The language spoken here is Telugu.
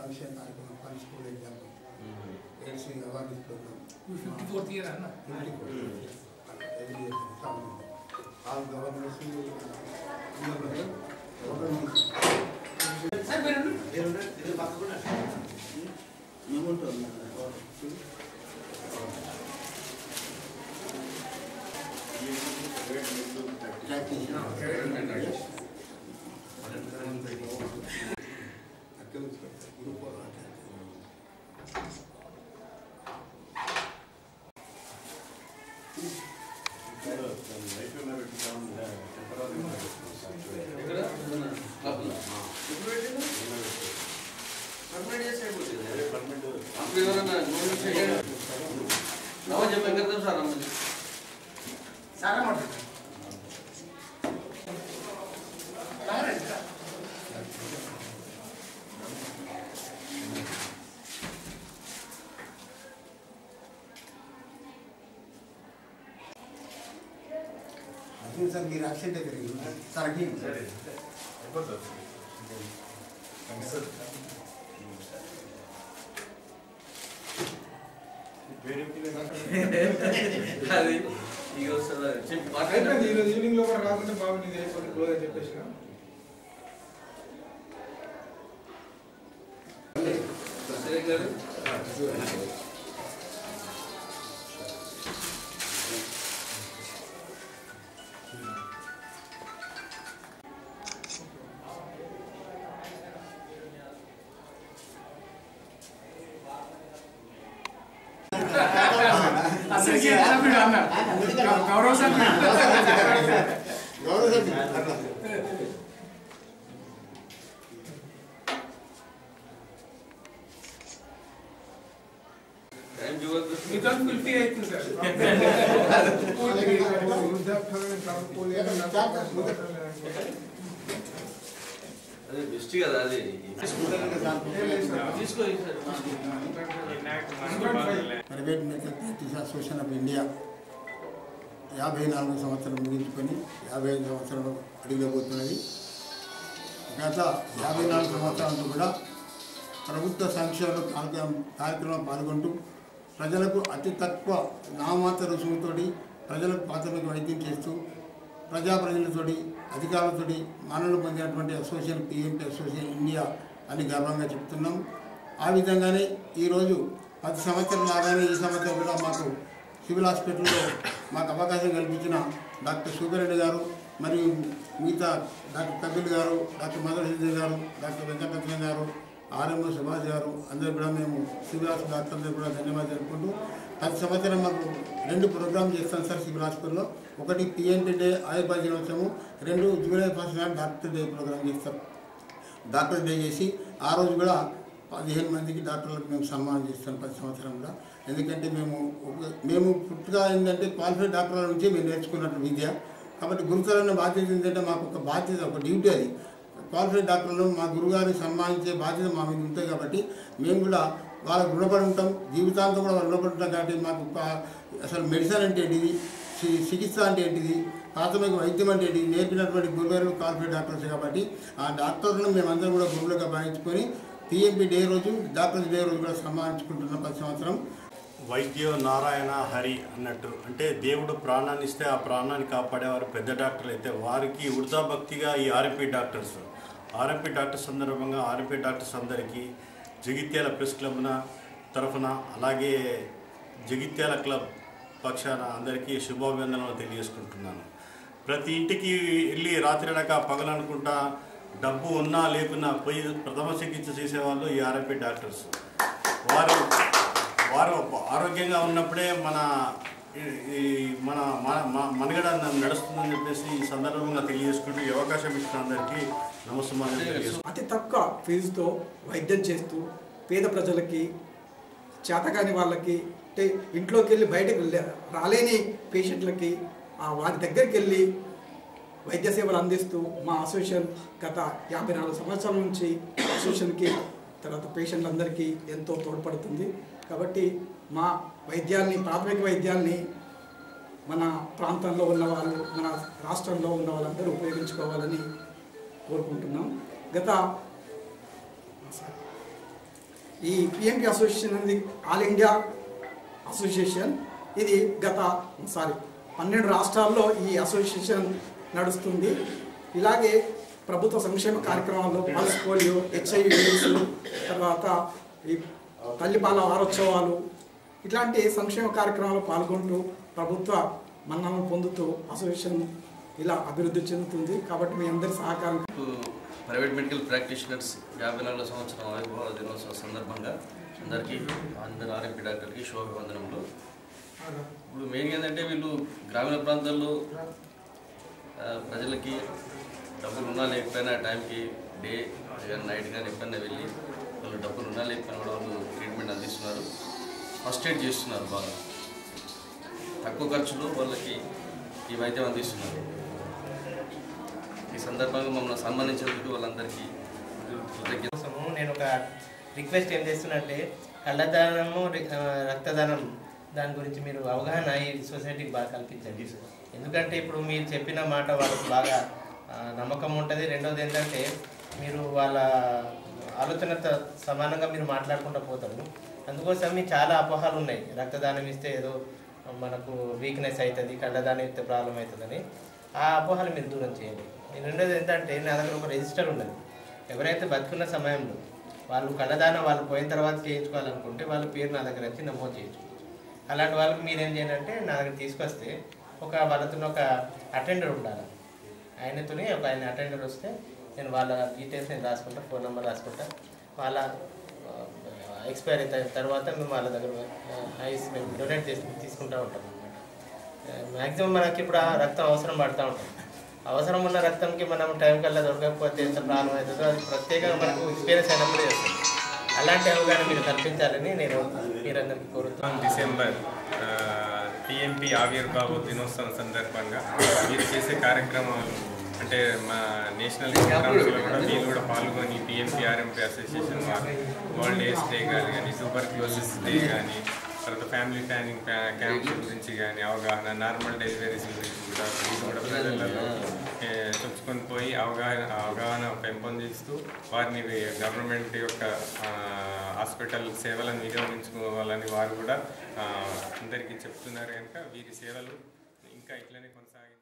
పరిచయ కార్యక్రమం పని స్కూల్ ఎగ్జామ్ ఎల్సీ అవార్డు ప్రోగ్రామ్ 54th year అన్న 54 every year all governors sir మీరు ఇది పక్కన ఏముంటుంది సార్ మీరు యాక్సిడెంట్ అయితే తనకి అది ఈరోజు ఈవినింగ్ లో కూడా రాకుండా బాగుంటుంది అయిపోతుంది క్లోజ్ అని చెప్పేసి గౌరవ కుల్ఫీ అవుతుంది సార్ అదే బెస్ట్ కదా అది private medical practice association of India 54 సంవత్సరాలు ముగించుకొని 55 సంవత్సరాలు అడిగిపోతున్నది. గత 54 సంవత్సరాలు కూడా ప్రభుత్వ సంక్షేమ కార్యక్రమం పాల్గొంటూ ప్రజలకు అతి తక్కువ నామాత్ర రుసుముతో ప్రజలకు ప్రాథమిక వైద్యం చేస్తూ ప్రజాప్రతినిధులతోటి అధికారులతోటి మన్ననలు పొందినటువంటి అసోసియేషన్ పిఎంపి అసోసియేషన్ ఇండియా అని గర్వంగా చెప్తున్నాం. ఆ విధంగానే ఈరోజు 10 సంవత్సరాలు లాగానే ఈ సంవత్సరం కూడా మాకు సివిల్ హాస్పిటల్లో మాకు అవకాశం కల్పించిన డాక్టర్ సుబ్బారెడ్డి గారు మరియు మిగతా డాక్టర్ కపిల్ గారు, డాక్టర్ మధురసిద్ధి గారు, డాక్టర్ వెంకటరత్నం గారు, ఆర్ఎంఓ సుభాష్ గారు అందరూ కూడా మేము సివిల్ హాస్పిటల్ డాక్టర్లు కూడా ధన్యవాదాలు జరుపుకుంటూ 10 సంవత్సరం మాకు 2 ప్రోగ్రామ్ చేస్తాం సార్ సివిల్ హాస్పిటల్లో. ఒకటి పిఎన్టీ డే ఆయుర్వేద దినోత్సవం, 2 జూలై 1 నాడు డాక్టర్ డే ప్రోగ్రామ్ చేస్తాం. డాక్టర్ డే చేసి ఆ రోజు కూడా 15 మందికి డాక్టర్లకు మేము సన్మానం చేస్తాం 10 సంవత్సరం కూడా. ఎందుకంటే మేము పుట్టుగా ఏంటంటే క్వాలిఫైడ్ డాక్టర్ల నుంచి మేము నేర్చుకున్నట్టు విద్య. కాబట్టి గురుతరమైన బాధ్యత ఏంటంటే మాకు ఒక బాధ్యత, ఒక డ్యూటీ అది. క్వాలిఫైడ్ డాక్టర్లు మా గురుగారిని సన్మానించే బాధ్యత మా మీద ఉంటుంది. కాబట్టి మేము కూడా వాళ్ళకు రుణపడి ఉంటాం, జీవితాంతం కూడా వాళ్ళు రుణపడి ఉంటాం. కాబట్టి మాకు అసలు మెడిసిన్ అంటే ఏంటిది, చికిత్స అంటే ఏంటిది, ప్రాథమిక వైద్యం అంటే ఏంటిది నేర్పినటువంటి గురుగారు క్వాలిఫైడ్ డాక్టర్స్. కాబట్టి ఆ డాక్టర్లను మేమందరం కూడా గురువులుగా భావించుకొని పిఎంపి డే రోజు డాక్టర్స్ డే రోజు కూడా సన్మానించుకుంటున్నాం 10 సంవత్సరం. వైద్యో నారాయణ హరి అన్నట్టు, అంటే దేవుడు ప్రాణాన్ని ఇస్తే ఆ ప్రాణాన్ని కాపాడేవారు పెద్ద డాక్టర్లు అయితే వారికి వృధాభక్తిగా ఈ ఆర్ఎంపీ డాక్టర్స్ సందర్భంగా ఆర్ఎంపీ డాక్టర్స్ అందరికీ జగిత్యాల ప్రెస్ క్లబ్ తరఫున అలాగే జగిత్యాల క్లబ్ పక్షాన అందరికీ శుభాభివందనలు తెలియజేసుకుంటున్నాను. ప్రతి ఇంటికి వెళ్ళి రాత్రి అనక పగలనుకుంటా డబ్బు ఉన్నా లేకున్నా పోయి ప్రథమ చికిత్స చేసేవాళ్ళు ఈ ఆర్ఎంపీ డాక్టర్స్. వారు ఆరోగ్యంగా ఉన్నప్పుడే మనగడ నడుస్తుందని చెప్పేసి ఈ సందర్భంగా తెలియజేసుకుంటూ ఈ అవకాశం ఇచ్చిన అందరికీ నమస్కారం. అతి తక్కువ ఫీజుతో వైద్యం చేస్తూ పేద ప్రజలకి, చేతకాని వాళ్ళకి, అంటే ఇంట్లోకి వెళ్ళి బయటకు రాలేని పేషెంట్లకి వారి దగ్గరికి వెళ్ళి వైద్య సేవలు అందిస్తూ మా అసోసియేషన్ గత 54 సంవత్సరాల నుంచి అసోసియేషన్కి తర్వాత పేషెంట్లందరికీ ఎంతో తోడ్పడుతుంది. కాబట్టి మా వైద్యాల్ని, ప్రాథమిక వైద్యాల్ని మన ప్రాంతంలో ఉన్న వాళ్ళు, మన రాష్ట్రంలో ఉన్న వాళ్ళందరూ ఉపయోగించుకోవాలని కోరుకుంటున్నాం. ఈ పిఎంపి అసోసియేషన్ అనేది ఆల్ ఇండియా అసోసియేషన్. ఇది గత 12 రాష్ట్రాల్లో ఈ అసోసియేషన్ నడుస్తుంది. ఇలాగే ప్రభుత్వ సంక్షేమ కార్యక్రమాల్లో పల్స్ పోలియో, HIV ఎయిడ్స్, తర్వాత ఈ తల్లిపాల వారోత్సవాలు ఇట్లాంటి సంక్షేమ కార్యక్రమాల్లో పాల్గొంటూ ప్రభుత్వ మన్ననలు పొందుతూ అసోసియేషన్ ఇలా అభివృద్ధి చెందుతుంది. కాబట్టి మీ అందరి సహకారం. ప్రైవేట్ మెడికల్ ప్రాక్టీషనర్స్ 54వ సంవత్సరం ఆవిర్భావ దినోత్సవం సందర్భంగా అందరు ఆర్ఎంపీ డాక్టర్కి శుభాభివందనములు. ఇప్పుడు మెయిన్గా ఏంటంటే వీళ్ళు గ్రామీణ ప్రాంతాల్లో ప్రజలకి డబ్బులు ఉన్నా లేకపోయినా టైంకి డే కానీ నైట్ కానీ ఎప్పుడైనా వెళ్ళి వాళ్ళు డబ్బులు ఉన్నా లేకపోయినా కూడా వాళ్ళు ట్రీట్మెంట్ అందిస్తున్నారు. ఫస్ట్ ఎయిడ్ చేస్తున్నారు. బాగా తక్కువ ఖర్చులో వాళ్ళకి ఈ వైద్యం అందిస్తున్నారు. ఈ సందర్భంగా మమ్మల్ని సన్మానించేందుకు వాళ్ళందరికీ కృతజ్ఞతలు. నేను ఒక రిక్వెస్ట్ ఏం చేస్తున్నంటే కళ్ళదానము రక్తదానం దాని గురించి మీరు అవగాహన ఈ సొసైటీకి బాగా కల్పించండి. ఎందుకంటే ఇప్పుడు మీరు చెప్పిన మాట వాళ్ళకి బాగా నమ్మకం ఉంటుంది. రెండవది ఏంటంటే మీరు వాళ్ళ ఆలోచనతో సమానంగా మీరు మాట్లాడుకుంటూ పోతారు. అందుకోసం మీకు చాలా అపోహలు ఉన్నాయి. రక్తదానం ఇస్తే ఏదో మనకు వీక్నెస్ అవుతుంది, కళ్ళదానం ఇస్తే ప్రాబ్లం అవుతుందని. ఆ అపోహలు మీరు దూరం చేయండి. రెండోది ఏంటంటే నా దగ్గర ఒక రిజిస్టర్ ఉన్నది. ఎవరైతే బతుకున్న సమయంలో వాళ్ళు కళ్ళదానం వాళ్ళు పోయిన తర్వాత చేయించుకోవాలనుకుంటే వాళ్ళ పేరు నా దగ్గర వచ్చి నమోదు చేయించుకోవచ్చు. అలాంటి వాళ్ళకి మీరేం చేయాలంటే నా దగ్గర తీసుకొస్తే వాళ్ళతో ఒక అటెండర్ ఉండాలి. ఆయన అటెండర్ వస్తే నేను వాళ్ళ డీటెయిల్స్ నేను రాసుకుంటా, ఫోన్ నెంబర్ రాసుకుంటా. వాళ్ళ ఎక్స్పైర్ అయిన తర్వాత మేము వాళ్ళ దగ్గర ఐస్ మేము డొనేట్ తీసుకుంటూ ఉంటాం అన్నమాట. మ్యాక్సిమం మనకి ఇప్పుడు రక్తం అవసరం పడుతూ ఉంటాం. అవసరం ఉన్న రక్తంకి మనం టైం కల్లా దొరకకపోతే ఎంత ప్రాబ్లం అవుతుందో అది ప్రత్యేకంగా మనకు ఎక్స్పీరియన్స్ అయినప్పుడే చేస్తాం. అలాంటి అవగాహన మీరు కల్పించాలని నేను మీరందరికీ కోరుతున్నాను. డిసెంబర్ PMP ఆవిర్భావ దినోత్సవం సందర్భంగా మీరు చేసే కార్యక్రమాలు అంటే మా నేషనల్ ప్రోగ్రామ్స్లో కూడా మీరు కూడా పాల్గొని PMP RMP association world AIDS day కానీ ట్యూబర్క్యులోసిస్ డే కానీ తర్వాత ఫ్యామిలీ ప్లానింగ్ క్యాంప్స్ గురించి కానీ అవగాహన, నార్మల్ డెలివరీస్ గురించి కూడా మీరు కూడా ప్రజలలో చొచ్చుకొని పోయి అవగాహన పెంపొందిస్తూ వారిని గవర్నమెంట్ యొక్క హాస్పిటల్ సేవలను వినియోగించుకోవాలని వారు కూడా అందరికీ చెప్తున్నారు. కనుక వీరి సేవలు ఇంకా ఇట్లనే కొనసాగి